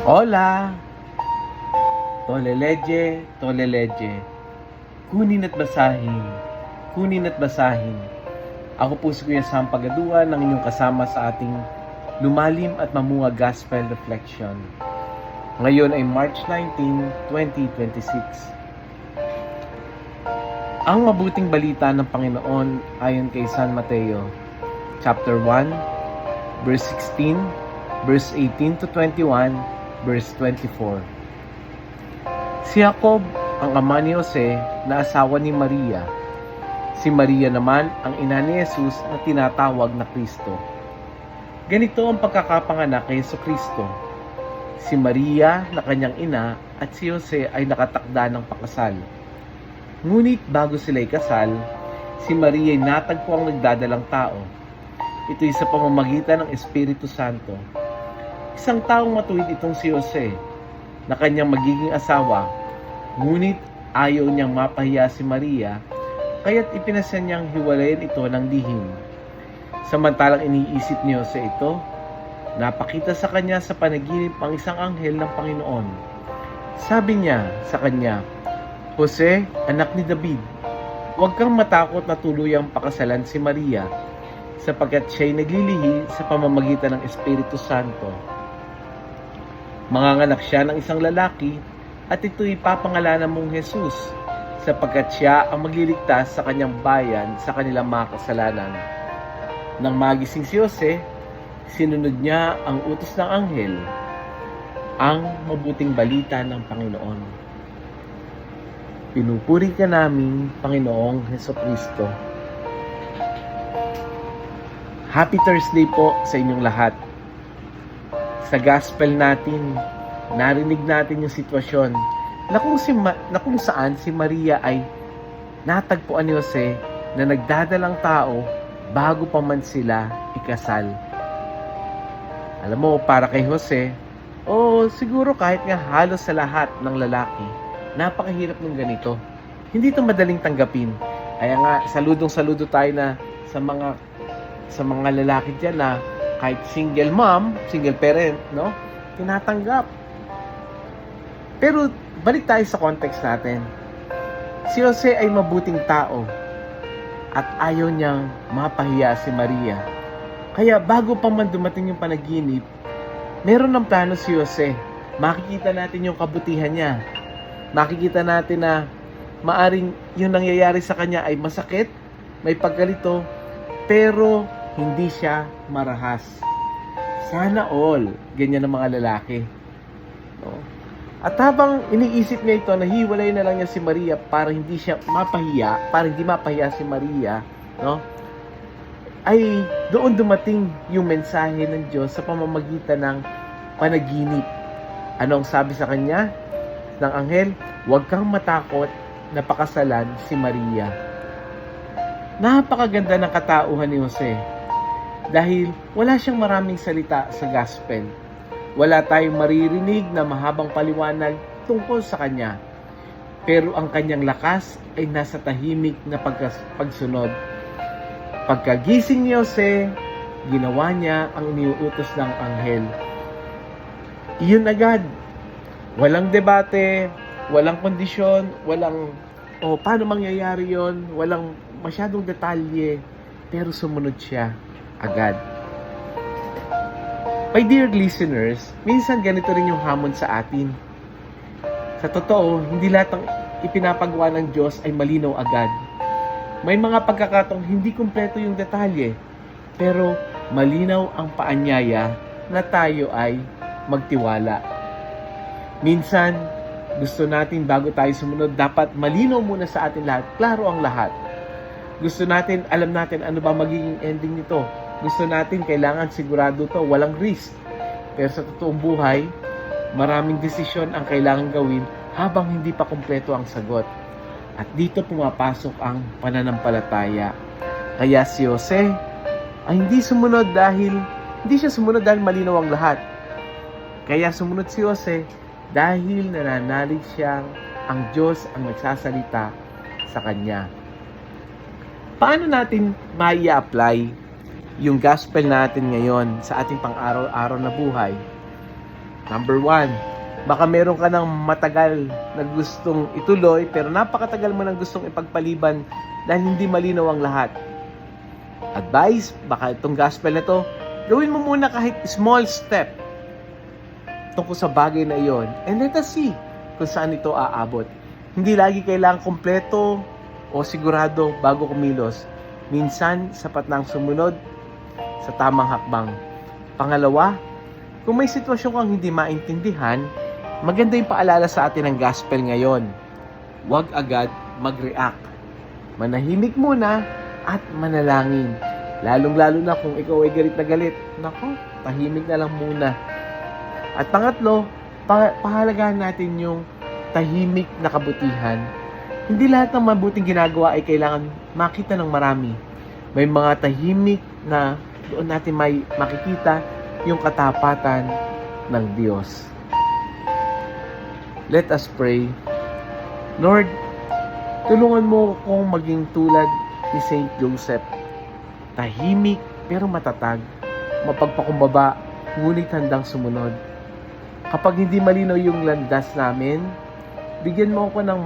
Hola! Toleleje, toleleje. Kunin at basahin. Kunin at basahin. Ako po si Kuya Sam Pagaduan ng inyong kasama sa ating lumalim at mamunga Gospel Reflection. Ngayon ay March 19, 2026. Ang mabuting balita ng Panginoon ayon kay San Mateo, chapter 1, verse 16, verse 18 to 21, verse 24. Si Jacob ang ama ni Jose na asawa ni Maria. Si Maria naman ang ina ni Jesus na tinatawag na Kristo. Ganito ang pagkakapanganak kay Jesucristo. Si Maria na kanyang ina at si Jose ay nakatakda ng pakasal. Ngunit bago sila ikasal, si Maria ay natagpo ang nagdadalang tao. Ito'y sa pamamagitan ng Espiritu Santo. Isang taong matuwid itong si Jose na kanyang magiging asawa, ngunit ayaw niyang mapahiya si Maria, kaya't ipinasya niyang hiwalayin ito ng lihim. Samantalang iniisip ni Jose ito, napakita sa kanya sa panaginip ang isang anghel ng Panginoon. Sabi niya sa kanya, "Jose, anak ni David, huwag kang matakot na tuluyang pakasalan si Maria, sapagkat siya'y naglilihi sa pamamagitan ng Espiritu Santo. Manganganak siya ng isang lalaki at ito'y papangalanan mong Jesus, sapagkat siya ang magliligtas sa kanyang bayan sa kanilang mga kasalanan." Nang magising si Jose, sinunod niya ang utos ng anghel, ang mabuting balita ng Panginoon. Pinupuri ka namin, Panginoong Hesukristo. Happy Thursday po sa inyong lahat. Sa gospel natin, narinig natin yung sitwasyon na kung saan si Maria ay natagpuan ni Jose na nagdadalang tao bago pa man sila ikasal. Alam mo, para kay Jose, siguro kahit nga halos sa lahat ng lalaki, napakahirap ng ganito. Hindi ito madaling tanggapin. Kaya nga, saludong-saludo tayo na sa mga lalaki dyan na kahit single mom, single parent, no? Tinatanggap. Pero balik tayo sa context natin. Si Jose ay mabuting tao at ayaw niyang mapahiya si Maria. Kaya bago pa man dumating yung panaginip, meron ng plano si Jose. Makikita natin yung kabutihan niya. Makikita natin na maaring yung nangyayari sa kanya ay masakit, may pagkalito, pero hindi siya marahas. Sana all, ganyan ang mga lalaki. No? At habang iniisip niya ito, nahiwalay na lang niya si Maria para hindi mapahiya si Maria, no? Ay doon dumating yung mensahe ng Diyos sa pamamagitan ng panaginip. Anong sabi sa kanya ng anghel? Huwag kang matakot na pakasalan si Maria. Napakaganda ng katauhan ni Jose. Dahil wala siyang maraming salita sa gospel. Wala tayong maririnig na mahabang paliwanag tungkol sa kanya. Pero ang kanyang lakas ay nasa tahimik na pagsunod. Pagkagising ni Jose, ginawa niya ang iniuutos ng anghel. Iyon agad. Walang debate, walang kondisyon, walang paano mangyayari yon, walang masyadong detalye, pero sumunod siya agad. My dear listeners, minsan ganito rin yung hamon sa atin. Sa totoo, hindi lahat ng ipinapagawa ng Diyos ay malinaw agad. May mga pagkakataong hindi kumpleto yung detalye, pero malinaw ang paanyaya na tayo ay magtiwala. Minsan, gusto natin bago tayo sumunod, dapat malinaw muna sa atin lahat, klaro ang lahat. Gusto natin, alam natin ano ba magiging ending nito. Gusto natin, kailangan sigurado to, walang risk. Pero sa totoong buhay, maraming desisyon ang kailangan gawin habang hindi pa kumpleto ang sagot. At dito pumapasok ang pananampalataya. Kaya si Jose ay hindi siya sumunod dahil malinaw ang lahat. Kaya sumunod si Jose dahil nananalig siyang ang Diyos ang nagsasalita sa kanya. Paano natin mai-apply yung gospel natin ngayon sa ating pang-araw-araw na buhay? Number 1, baka meron ka ng matagal na gustong ituloy pero napakatagal mo nang gustong ipagpaliban dahil hindi malinaw ang lahat. Advice, baka itong gospel na to, gawin mo muna kahit small step tungkol sa bagay na iyon and let us see kung saan ito aabot. Hindi lagi kailangan kompleto o sigurado bago kumilos. Minsan, sapat na ang sumunod sa tamang hakbang. Pangalawa, kung may sitwasyon kang hindi maintindihan, maganda yung paalala sa atin ng gospel ngayon. Huwag agad mag-react. Manahimik muna at manalangin. Lalong-lalo na kung ikaw ay galit na galit. Nako, tahimik na lang muna. At pangatlo, pahalagahan natin yung tahimik na kabutihan. Hindi lahat ng mabuting ginagawa ay kailangan makita ng marami. May mga tahimik na doon natin may makikita yung katapatan ng Diyos. Let us pray. Lord, tulungan mo akong maging tulad ni Saint Joseph. Tahimik pero matatag, mapagpakumbaba, ngunit handang sumunod. Kapag hindi malinaw yung landas namin, bigyan mo ako ng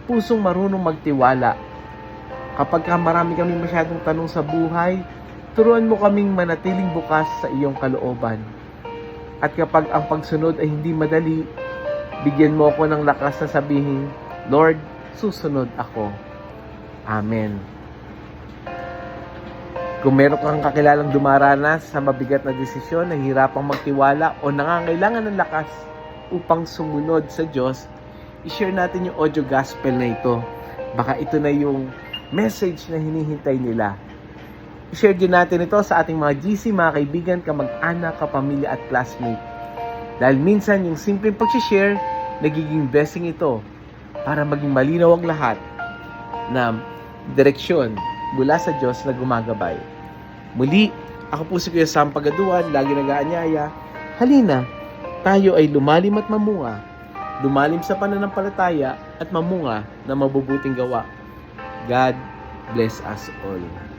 pusong marunong magtiwala. Kapag marami kami masyadong tanong sa buhay, turuan mo kaming manatiling bukas sa iyong kalooban. At kapag ang pagsunod ay hindi madali, bigyan mo ako ng lakas na sabihin, Lord, susunod ako. Amen. Kung meron kang kakilalang dumaranas sa mabigat na desisyon, nahihirapang magtiwala o nangangailangan ng lakas upang sumunod sa Diyos, i-share natin yung audio gospel na ito. Baka ito na yung message na hinihintay nila. I-share din natin ito sa ating mga GC, mga kaibigan, kamag-anak, kapamilya at classmate. Dahil minsan yung simpleng pag-share, nagiging blessing ito para maging malinaw ang lahat na direksyon mula sa Diyos na gumagabay. Muli, ako po si Kuya Sam Pagaduan, lagi nag-aanyaya. Halina, tayo ay lumalim at mamunga. Lumalim sa pananampalataya at mamunga na mabubuting gawa. God bless us all.